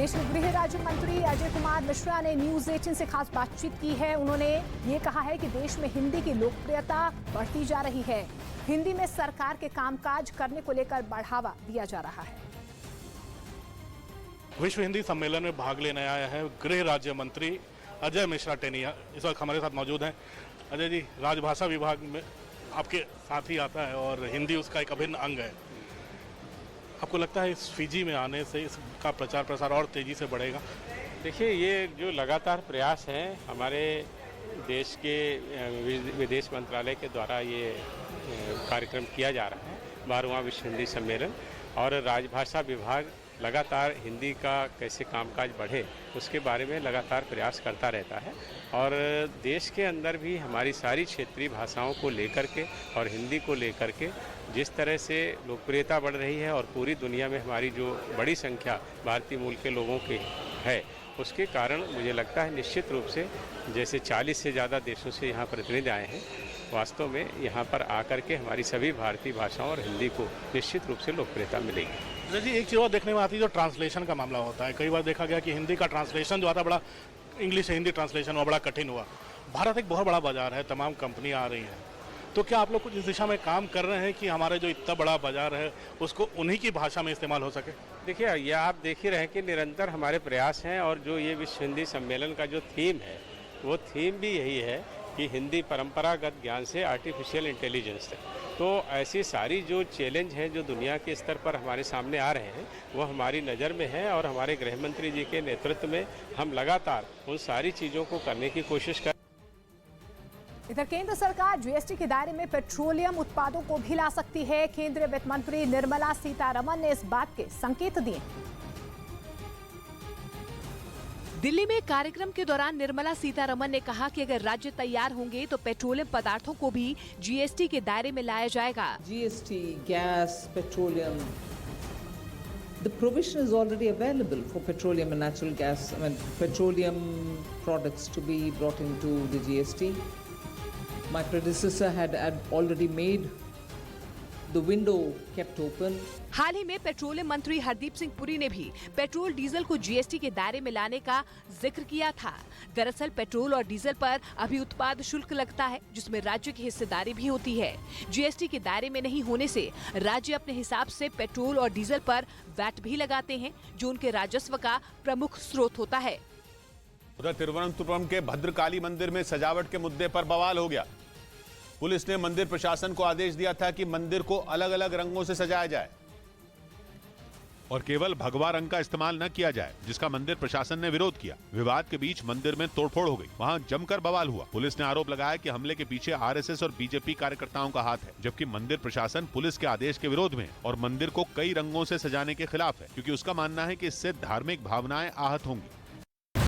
देश में गृह राज्य मंत्री अजय कुमार मिश्रा ने न्यूज 18 से खास बातचीत की है। उन्होंने ये कहा है कि देश में हिंदी की लोकप्रियता बढ़ती जा रही है। हिंदी में सरकार के कामकाज करने को लेकर बढ़ावा दिया जा रहा है। विश्व हिंदी सम्मेलन में भाग लेने आया है गृह राज्य मंत्री अजय मिश्रा टेनिया, इस वक्त हमारे साथ मौजूद हैं। अजय जी, राजभाषा विभाग में आपके साथ ही आता है और हिंदी उसका एक अभिन्न अंग है। आपको लगता है इस फीजी में आने से इसका प्रचार प्रसार और तेजी से बढ़ेगा? देखिए, ये जो लगातार प्रयास हैं हमारे देश के विदेश मंत्रालय के द्वारा ये कार्यक्रम किया जा रहा है, 12वां विश्व हिंदी सम्मेलन, और राजभाषा विभाग लगातार हिंदी का कैसे कामकाज बढ़े उसके बारे में लगातार प्रयास करता रहता है। और देश के अंदर भी हमारी सारी क्षेत्रीय भाषाओं को लेकर के और हिंदी को लेकर के जिस तरह से लोकप्रियता बढ़ रही है और पूरी दुनिया में हमारी जो बड़ी संख्या भारतीय मूल के लोगों की है, उसके कारण मुझे लगता है निश्चित रूप से जैसे 40 से ज़्यादा देशों से यहाँ प्रतिनिधि आए हैं, वास्तव में यहाँ पर आकर के हमारी सभी भारतीय भाषाओं और हिंदी को निश्चित रूप से लोकप्रियता मिलेगी। जी, एक चीज़ और देखने में आती है जो ट्रांसलेशन का मामला होता है। कई बार देखा गया कि हिंदी का ट्रांसलेशन जो आता बड़ा, इंग्लिश से हिंदी ट्रांसलेशन हुआ बड़ा कठिन हुआ। भारत एक बहुत बड़ा बाजार है, तमाम कंपनियां आ रही हैं, तो क्या आप लोग कुछ इस दिशा में काम कर रहे हैं कि हमारे जो इतना बड़ा बाजार है उसको उन्हीं की भाषा में इस्तेमाल हो सके? देखिए, ये आप देख ही रहे हैं कि निरंतर हमारे प्रयास हैं, और जो ये विश्व हिंदी सम्मेलन का जो थीम है वो थीम भी यही है कि हिंदी परंपरागत ज्ञान से आर्टिफिशियल इंटेलिजेंस तक। तो ऐसी सारी जो चैलेंज हैं जो दुनिया के स्तर पर हमारे सामने आ रहे हैं वो हमारी नज़र में है, और हमारे गृह मंत्री जी के नेतृत्व में हम लगातार उन सारी चीज़ों को करने की कोशिश कर। इधर केंद्र सरकार जीएसटी के दायरे में पेट्रोलियम उत्पादों को भी ला सकती है। केंद्रीय वित्त मंत्री निर्मला सीतारमण ने इस बात के संकेत दिए। दिल्ली में कार्यक्रम के दौरान निर्मला सीतारमण ने कहा कि अगर राज्य तैयार होंगे तो पेट्रोलियम पदार्थों को भी जीएसटी के दायरे में लाया जाएगा। GST, gas, petroleum, the provision is already available for petroleum and natural gas, petroleum products to be brought into the GST. My predecessor had already made the window kept open. हाल ही में petroleum मंत्री हरदीप सिंह पुरी ने भी petrol diesel को GST के दायरे में लाने का जिक्र किया था। दरअसल पेट्रोल और डीजल पर अभी उत्पाद शुल्क लगता है, जिसमें राज्य की हिस्सेदारी भी होती है। जीएसटी के दायरे में नहीं होने से राज्य अपने हिसाब से पेट्रोल और डीजल पर वैट भी लगाते हैं, जो उनके राजस्व का प्रमुख स्रोत होता है। उधर तिरुवनंतपुरम के भद्रकाली मंदिर में सजावट के मुद्दे पर बवाल हो गया। पुलिस ने मंदिर प्रशासन को आदेश दिया था कि मंदिर को अलग अलग रंगों से सजाया जाए और केवल भगवा रंग का इस्तेमाल न किया जाए, जिसका मंदिर प्रशासन ने विरोध किया। विवाद के बीच मंदिर में तोड़फोड़ हो गई, वहां जमकर बवाल हुआ। पुलिस ने आरोप लगाया कि हमले के पीछे आरएसएस और बीजेपी कार्यकर्ताओं का हाथ है, जबकि मंदिर प्रशासन पुलिस के आदेश के विरोध में है और मंदिर को कई रंगों से सजाने के खिलाफ है, क्योंकि उसका मानना है कि इससे धार्मिक भावनाएं आहत होंगी।